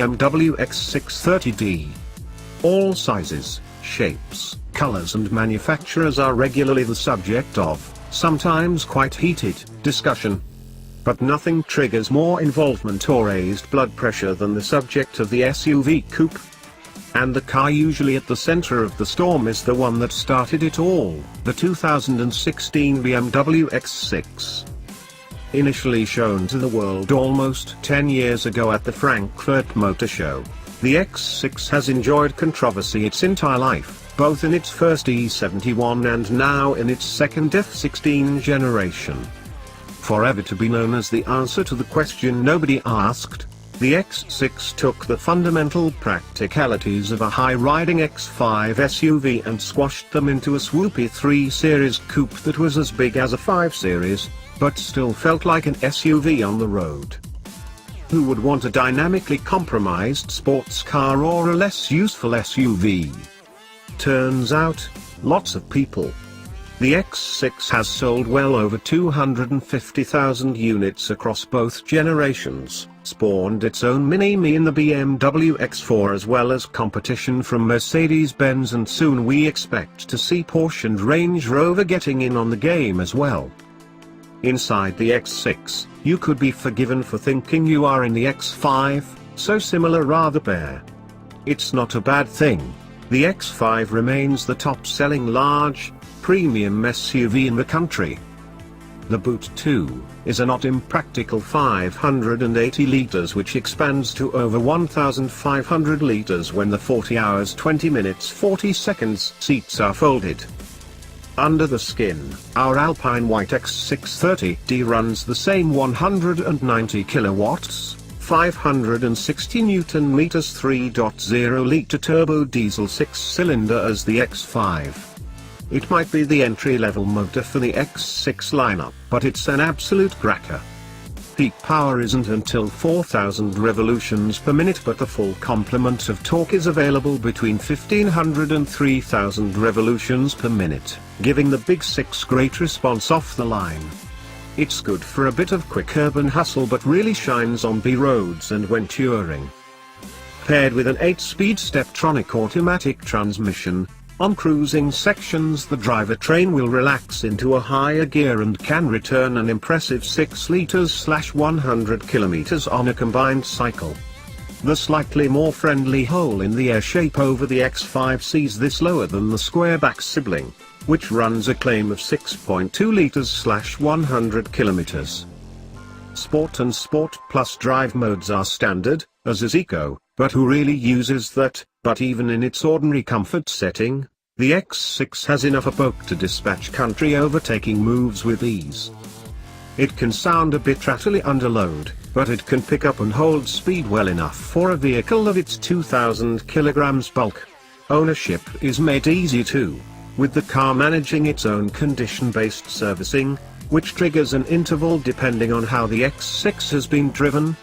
BMW X6 30D. All sizes, shapes, colors and manufacturers are regularly the subject of, sometimes quite heated, discussion. But nothing triggers more involvement or raised blood pressure than the subject of the SUV coupe. And the car usually at the center of the storm is the one that started it all, the 2016 BMW X6. Initially shown to the world almost 10 years ago at the Frankfurt Motor Show, the X6 has enjoyed controversy its entire life, both in its first E71 and now in its second F16 generation. Forever to be known as the answer to the question nobody asked, the X6 took the fundamental practicalities of a high-riding X5 SUV and squashed them into a swoopy 3 Series coupe that was as big as a 5 Series, but still felt like an SUV on the road. Who would want a dynamically compromised sports car or a less useful SUV? Turns out, lots of people. The X6 has sold well over 250,000 units across both generations, spawned its own mini-me in the BMW X4 as well as competition from Mercedes-Benz, and soon we expect to see Porsche and Range Rover getting in on the game as well. Inside the X6, you could be forgiven for thinking you are in the X5, so similar rather bare. It's not a bad thing. The X5 remains the top-selling large, premium SUV in the country. The boot too, is a not impractical 580 liters which expands to over 1,500 liters when the 40 hours 20 minutes 40 seconds seats are folded. Under the skin, our Alpine White X6 30D runs the same 190 kilowatts, 560 Newton meters 3.0-liter turbo diesel 6-cylinder as the X5. It might be the entry-level motor for the X6 lineup, but it's an absolute cracker. Peak power isn't until 4,000 revolutions per minute, but the full complement of torque is available between 1,500 and 3,000 revolutions per minute, giving the Big 6 great response off the line. It's good for a bit of quick urban hustle but really shines on B roads and when touring. Paired with an 8-speed Steptronic automatic transmission, on cruising sections the drivetrain will relax into a higher gear and can return an impressive 6 liters/100 kilometers on a combined cycle. The slightly more friendly hole in the air shape over the X5 sees this lower than the squareback sibling, which runs a claim of 6.2 liters/100 kilometers. Sport and Sport Plus drive modes are standard, as is Eco, but who really uses that? But even in its ordinary comfort setting, the X6 has enough apoke to dispatch country overtaking moves with ease. It can sound a bit rattly under load, but it can pick up and hold speed well enough for a vehicle of its 2,000 kilograms bulk. Ownership is made easy too, with the car managing its own condition-based servicing, which triggers an interval depending on how the X6 has been driven,